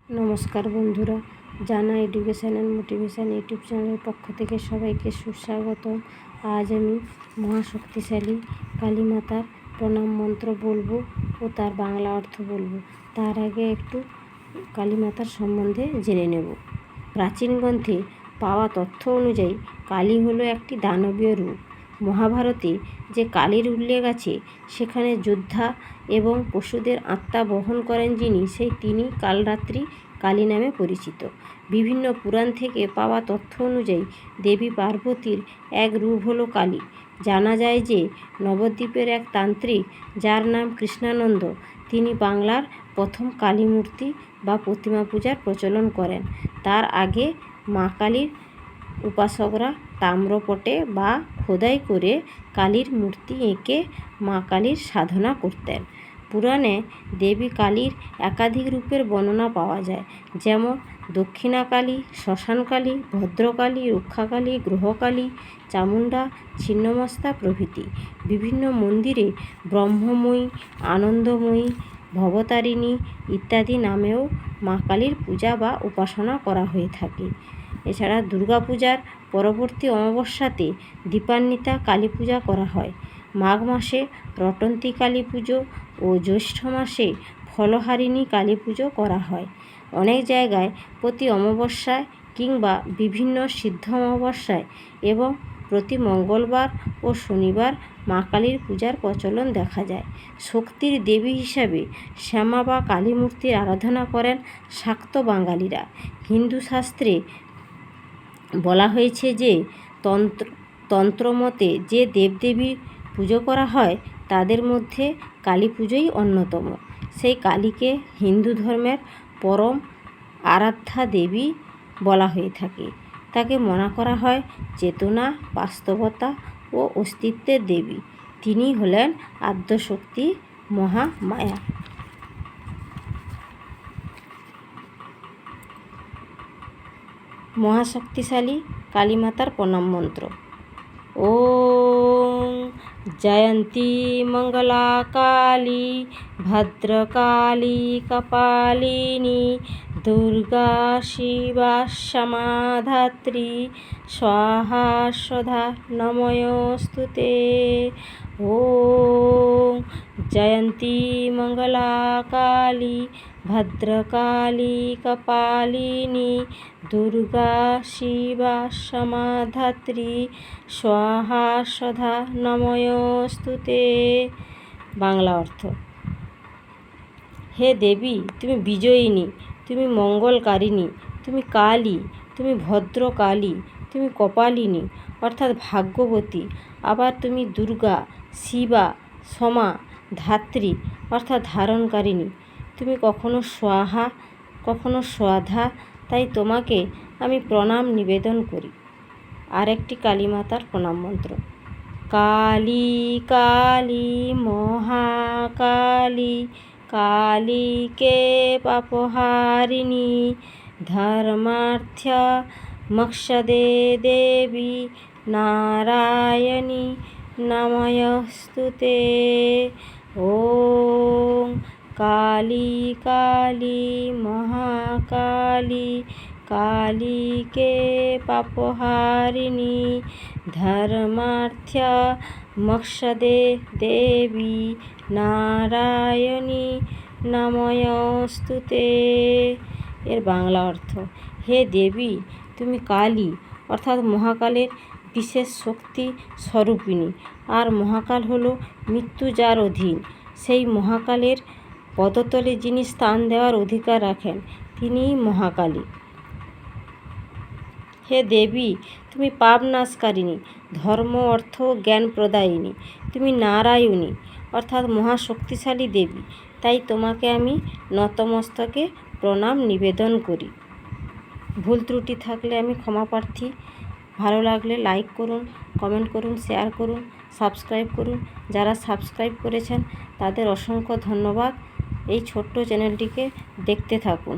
নমস্কার বন্ধুরা, জানা এডুকেশন অ্যান্ড মোটিভেশন ইউটিউব চ্যানেলের পক্ষ থেকে সবাইকে সুস্বাগতম। আজ আমি মহাশক্তিশালী কালীমাতার প্রণাম মন্ত্র বলবো ও তার বাংলা অর্থ বলবো। তার আগে একটু কালীমাতার সম্বন্ধে জেনে নেব। প্রাচীন গ্রন্থে পাওয়া তথ্য অনুযায়ী কালী হলো একটি দানবীয় রূপ। মহাভারতে যে কালীর উল্লেখ আছে সেখানে যোদ্ধা এবং পশুদের আত্মা বহন করেন যিনি, তিনি কালরাত্রি কালী নামে পরিচিত। বিভিন্ন পুরাণ থেকে পাওয়া তথ্য অনুযায়ী দেবী পার্বতীর এক রূপ হলো কালী। জানা যায় যে নবদ্বীপের এক তান্ত্রিক, যার নাম কৃষ্ণানন্দ, তিনি বাংলার প্রথম কালী মূর্তি বা প্রতিমা পূজার প্রচলন করেন। তার আগে মা কালীর উপাসকরা তাম্রপটে বা খোদাই করে কালীর মূর্তি এঁকে মা কালীর সাধনা করতেন। পুরাণে দেবী কালীর একাধিক রূপের বর্ণনা পাওয়া যায়, যেমন দক্ষিণাকালী, শ্মশানকালী, ভদ্রকালী, রক্ষাকালী, গ্রহকালী, চামুণ্ডা, ছিন্নমস্তা প্রভৃতি। বিভিন্ন মন্দিরে ব্রহ্মময়ী, আনন্দময়ী, ভবতারিণী ইত্যাদি নামেও মা কালীর পূজা বা উপাসনা করা হয়ে থাকে। এছাড়া দুর্গাপূজার পরবর্তী অমাবস্যাতে দীপান্বিতা কালী পূজা করা হয়। মাঘ মাসে রটন্তী কালী পুজো ও জ্যৈষ্ঠ মাসে ফলহারিণী কালী পুজো করা হয়। অনেক জায়গায় প্রতি অমাবস্যায় কিংবা বিভিন্ন সিদ্ধ অমাবস্যায় এবং প্রতি মঙ্গলবার ও শনিবার মা কালীর পূজার প্রচলন দেখা যায়। শক্তির দেবী হিসাবে শ্যামা বা কালী মূর্তির আরাধনা করেন শাক্ত বাঙালিরা। হিন্দু শাস্ত্রে বলা হয়েছে যে তন্ত্রমতে যে দেবদেবীর পুজো করা হয় তাদের মধ্যে কালী পুজোই অন্যতম। সেই কালীকে হিন্দু ধর্মের পরম আরাধ্যা দেবী বলা হয়ে থাকে। তাকে মনে করা হয় চেতনা, বাস্তবতা ও অস্তিত্বের দেবী। তিনি হলেন আদ্যশক্তি, মহামায়া। মহাশক্তিশালী কালীমাতার প্রণাম মন্ত্র। ওং জয়ন্তী মঙ্গলা কালী ভদ্রকালী কপালিনী দুর্গা শিবা ক্ষমা ধাত্রী স্বাহা স্বধা নমোস্তুতে। ওং জয়ন্তী মঙ্গলা কালী ভদ্রকালী কপালিনী দুর্গা শিবা ক্ষমা ধাত্রী স্বাহা স্বধা নমোস্তুতে। বাংলা অর্থ: হে দেবী, তুমি বিজয়িনী, তুমি মঙ্গলকারিণী, তুমি কালী, তুমি ভদ্রকালী, তুমি কপালিনী অর্থাৎ ভাগ্যবতী, আবার তুমি দুর্গা, শিবা, ক্ষমা, ধাত্রী অর্থাৎ ধারণকারিণী। তুমি কখনো স্বাহা, কখনো স্বধা, তাই তোমাকে আমি প্রণাম নিবেদন করি। আরেকটি কালীমাতার প্রণাম মন্ত্র। কালী কালী মহাকালী কালীকে পাপহারিণী ধর্মার্থ মোক্ষদে দেবী নারায়ণী নমোস্তুতে। ওং কালী কালী মহাকালী কালীকে পাপহারিণী ধর্মার্থ মোক্ষদে দেবী নারায়ণী নমোস্তুতে। এর বাংলা অর্থ: হে দেবী, তুমি কালী অর্থাৎ মহাকালের বিশেষ শক্তি স্বরূপিণী। আর মহাকাল হলো মৃত্যু যার অধীন। সেই মহাকালের পদতলে যিনি স্থান দেওয়ার অধিকার রাখেন তিনিই মহাকালী। হে দেবী, তুমি পাপ নাশকারিণী, ধর্ম, অর্থ, জ্ঞান প্রদায়িনী। তুমি নারায়ণী অর্থাৎ মহাশক্তিশালী দেবী, তাই তোমাকে আমি নতমস্তকে প্রণাম নিবেদন করি। ভুল ত্রুটি থাকলে আমি ক্ষমাপ্রার্থী। ভালো লাগলে লাইক করুন, কমেন্ট করুন, শেয়ার করুন, সাবস্ক্রাইব করুন। যারা সাবস্ক্রাইব করেছেন তাদের অসংখ্য ধন্যবাদ। এই ছোট্ট চ্যানেলটিকে দেখতে থাকুন।